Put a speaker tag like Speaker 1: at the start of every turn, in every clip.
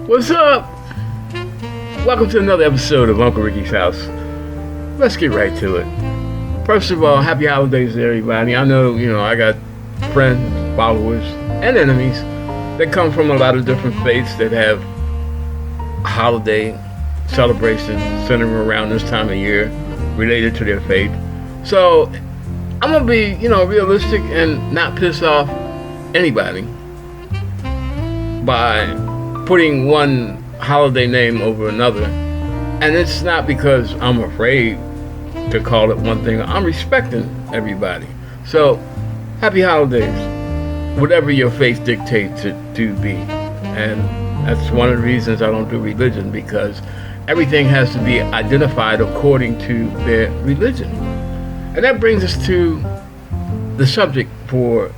Speaker 1: What's up? Welcome to another episode of Uncle Ricky's House. Let's get right to it. First of all, happy holidays to everybody. I know, I got friends, followers, and enemies that come from a lot of different faiths that have holiday celebrations centering around this time of year related to their faith. So I'm going to be, realistic and not piss off anybody by putting one holiday name over another. And it's not because I'm afraid to call it one thing. I'm respecting everybody. So happy holidays, whatever your faith dictates it to be. And that's one of the reasons I don't do religion, because everything has to be identified according to their religion. And that brings us to the subject for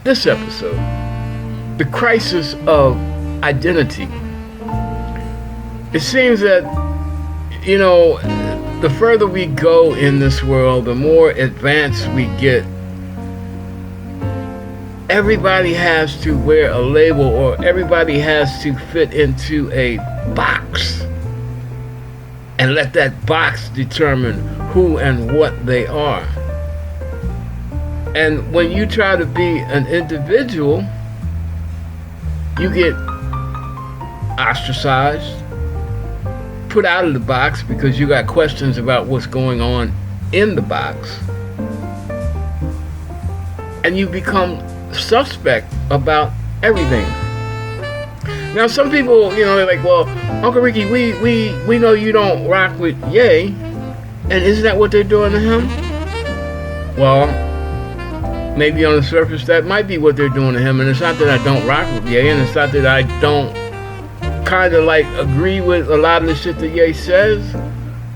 Speaker 1: this episode: the crisis of identity. It seems that, the further we go in this world, the more advanced we get. Everybody has to wear a label, or everybody has to fit into a box, and let that box determine who and what they are. And when you try to be an individual, you get ostracized, put out of the box because you got questions about what's going on in the box, and you become suspect about everything. Now, some people, they're like, well, Uncle Ricky, we know you don't rock with Ye, and isn't that what they're doing to him? Well, maybe on the surface that might be what they're doing to him, and it's not that I don't rock with Ye, and it's not that I don't kind of agree with a lot of the shit that Ye says.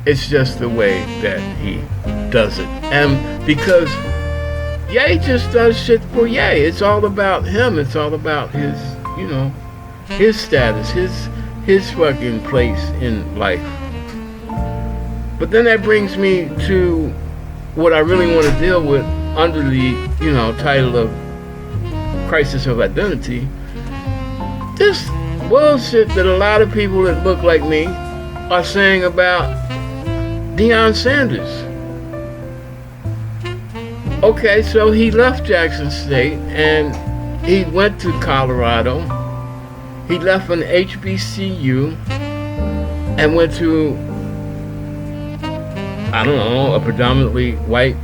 Speaker 1: It's just the way that he does it. And because Ye just does shit for Ye, it's all about him. It's all about his, his status, his fucking place in life. But then that brings me to what I really want to deal with under the, title of Crisis of Identity. This bullshit that a lot of people that look like me are saying about Deion Sanders. Okay, so he left Jackson State and he went to Colorado. He left an HBCU and went to, a predominantly white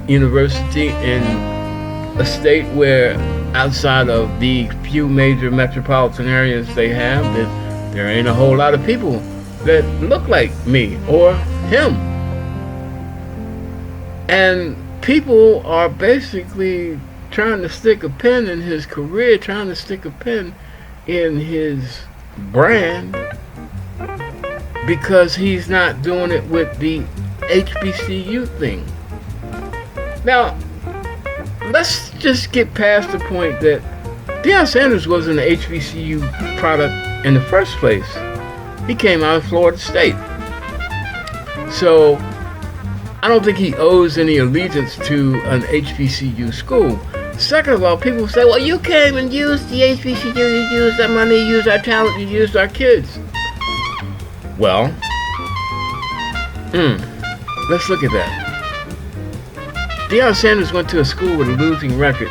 Speaker 1: university in a state where, outside of the few major metropolitan areas they have, that there ain't a whole lot of people that look like me or him. And people are basically trying to stick a pin in his career, trying to stick a pin in his brand, because he's not doing it with the HBCU thing. Now, let's just get past the point that Deion Sanders wasn't an HBCU product in the first place. He came out of Florida State. So I don't think he owes any allegiance to an HBCU school. Second of all, people say, well, you came and used the HBCU, you used our money, you used our talent, you used our kids. Well, let's look at that. Deion Sanders went to a school with a losing record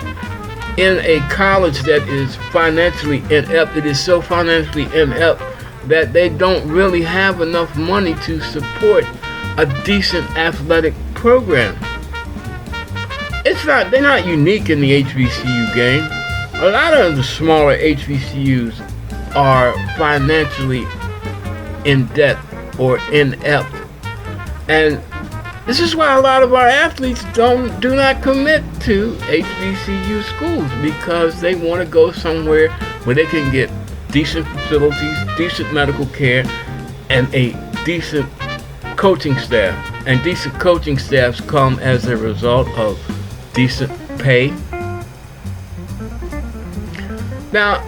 Speaker 1: in a college that is financially inept. It is so financially inept that they don't really have enough money to support a decent athletic program. They're not unique in the HBCU game. A lot of the smaller HBCUs are financially in debt or inept. And this is why a lot of our athletes do not commit to HBCU schools, because they want to go somewhere where they can get decent facilities, decent medical care, and a decent coaching staff. And decent coaching staffs come as a result of decent pay. Now,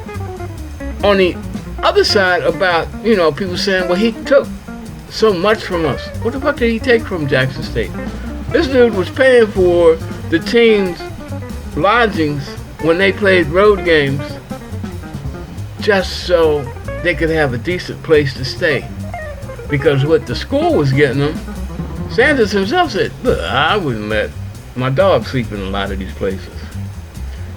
Speaker 1: on the other side about, people saying, well, he took so much from us. What the fuck did he take from Jackson State? This dude was paying for the team's lodgings when they played road games just so they could have a decent place to stay. Because what the school was getting them, Sanders himself said, look, I wouldn't let my dog sleep in a lot of these places.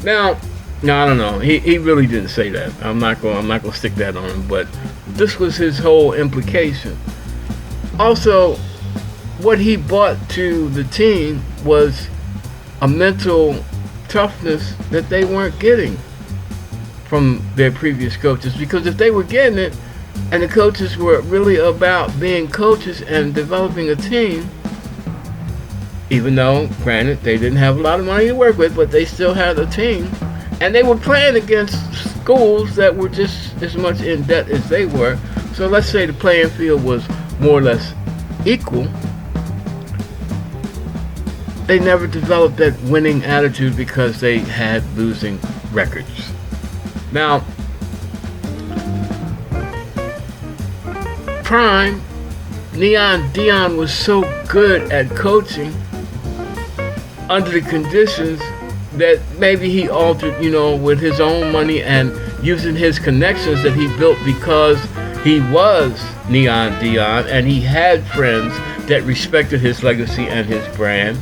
Speaker 1: Now, I don't know. He really didn't say that. I'm not gonna stick that on him, but this was his whole implication. Also, what he brought to the team was a mental toughness that they weren't getting from their previous coaches. Because if they were getting it, and the coaches were really about being coaches and developing a team, even though, granted, they didn't have a lot of money to work with, but they still had a team. And they were playing against schools that were just as much in debt as they were. So let's say the playing field was more or less equal. They never developed that winning attitude because they had losing records. Now, prime, Deion was so good at coaching under the conditions that maybe he altered, with his own money and using his connections that he built because he was Deion and he had friends that respected his legacy and his brand,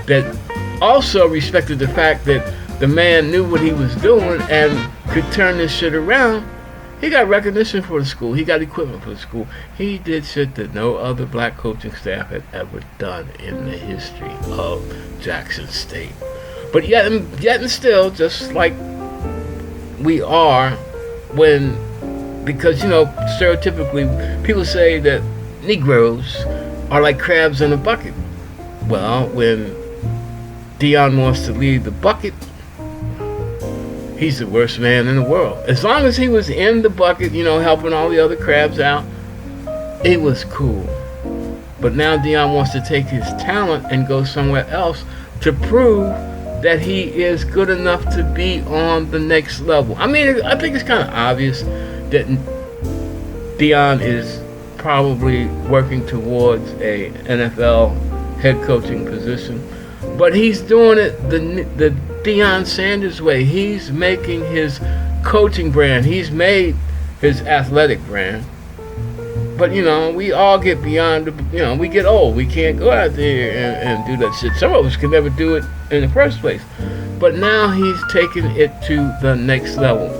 Speaker 1: that also respected the fact that the man knew what he was doing and could turn this shit around. He got recognition for the school. He got equipment for the school. He did shit that no other black coaching staff had ever done in the history of Jackson State. But yet and still, just like we are because, stereotypically, people say that Negroes are like crabs in a bucket. Well, when Deion wants to leave the bucket, he's the worst man in the world. As long as he was in the bucket, helping all the other crabs out, it was cool. But now Deion wants to take his talent and go somewhere else to prove that he is good enough to be on the next level. I mean, I think it's kind of obvious that Deion is probably working towards a NFL head coaching position. But he's doing it the Deion Sanders way. He's making his coaching brand. He's made his athletic brand. But, we all get beyond, we get old. We can't go out there and do that shit. Some of us can never do it in the first place. But now he's taking it to the next level.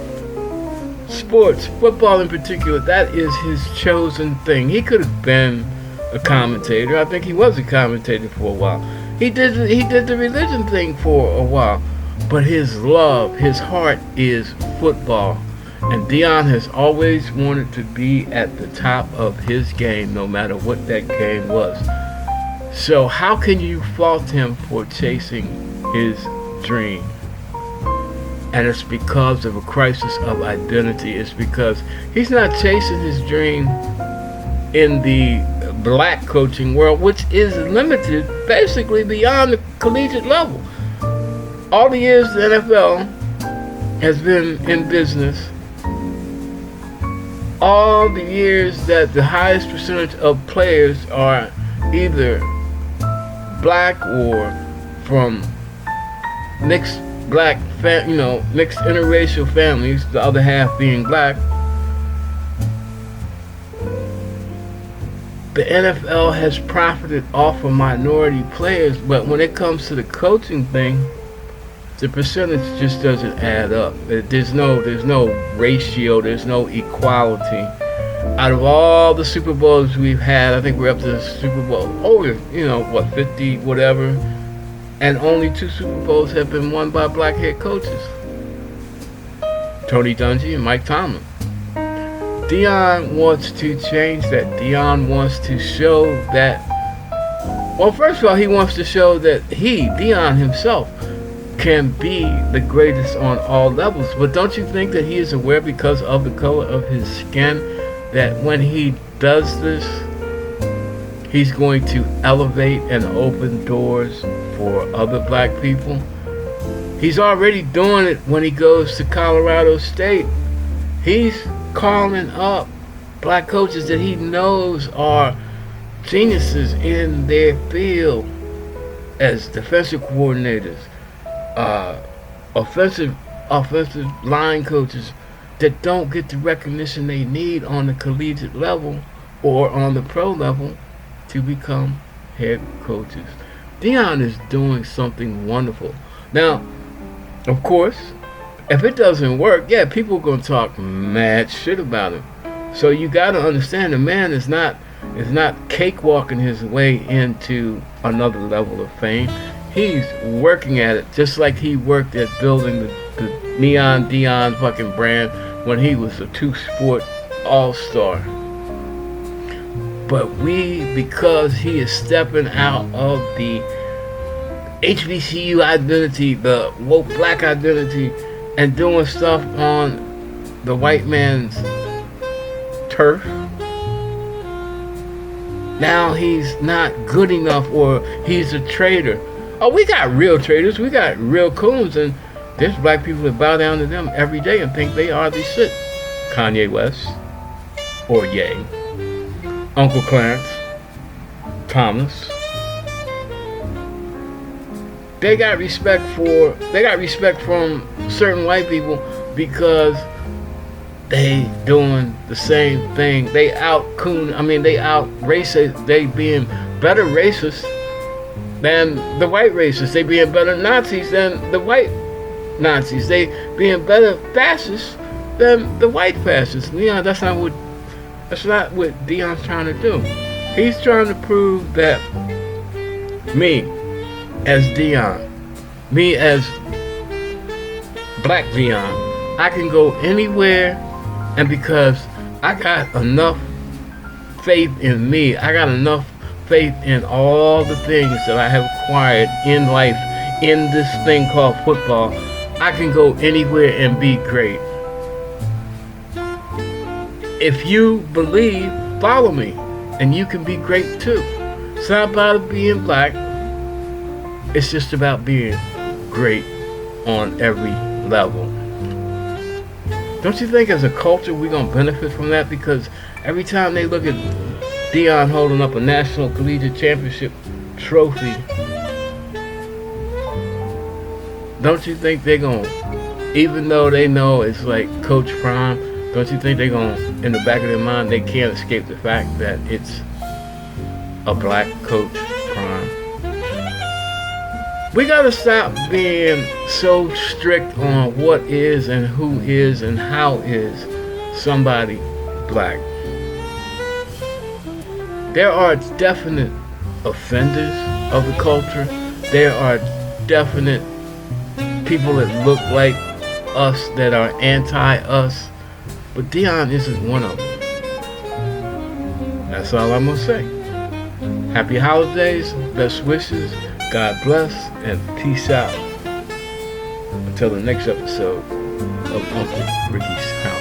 Speaker 1: Sports, football in particular, that is his chosen thing. He could have been a commentator. I think he was a commentator for a while. He did the religion thing for a while. But his love, his heart is football. And Deion has always wanted to be at the top of his game, no matter what that game was. So how can you fault him for chasing his dream? And it's because of a crisis of identity. It's because he's not chasing his dream in the black coaching world, which is limited basically beyond the collegiate level. All the years the NFL has been in business, all the years that the highest percentage of players are either black or from mixed mixed interracial families, the other half being black, the NFL has profited off of minority players, but when it comes to the coaching thing, the percentage just doesn't add up. There's no ratio, there's no equality. Out of all the Super Bowls we've had, I think we're up to the Super Bowl over, 50, whatever, and only 2 Super Bowls have been won by black head coaches. Tony Dungy and Mike Tomlin. Deion wants to change that. Deion wants to show that, well, first of all, he wants to show that Deion himself, can be the greatest on all levels. But don't you think that he is aware, because of the color of his skin, that when he does this, he's going to elevate and open doors for other black people? He's already doing it when he goes to Colorado State. He's calling up black coaches that he knows are geniuses in their field as defensive coordinators, offensive line coaches, that don't get the recognition they need on the collegiate level or on the pro level to become head coaches. Deion is doing something wonderful. Now, of course, if it doesn't work, yeah, people are going to talk mad shit about him. So you got to understand the man is not cakewalking his way into another level of fame. He's working at it just like he worked at building the Neon Deion fucking brand when he was a two-sport all-star. But because he is stepping out of the HBCU identity, the woke black identity, and doing stuff on the white man's turf, now he's not good enough, or he's a traitor. Oh, we got real traitors, we got real coons, and there's black people that bow down to them every day and think they are the shit. Kanye West, or Ye, Uncle Clarence, Thomas. They got respect from certain white people because they doing the same thing. They out racist. They being better racists than the white racists. They being better Nazis than the white Nazis. They being better fascists than the white fascists. That's not what Deion's trying to do. He's trying to prove that me as Deion, me as Black Deion, I can go anywhere, and because I got enough faith in me, I got enough faith in all the things that I have acquired in life, in this thing called football, I can go anywhere and be great. If you believe, follow me, and you can be great too. It's not about being black. It's just about being great on every level. Don't you think as a culture we're going to benefit from that? Because every time they look at Deion holding up a national collegiate championship trophy, don't you think they're going to, even though they know it's like Coach Prime, don't you think they're going to, in the back of their mind, they can't escape the fact that it's a black Coach Prime? We gotta stop being so strict on what is and who is and how is somebody black. There are definite offenders of the culture. There are definite people that look like us that are anti-us. But Deion isn't one of them. That's all I'm gonna say. Happy holidays, best wishes, God bless, and peace out. Until the next episode of Uncle Ricky's House.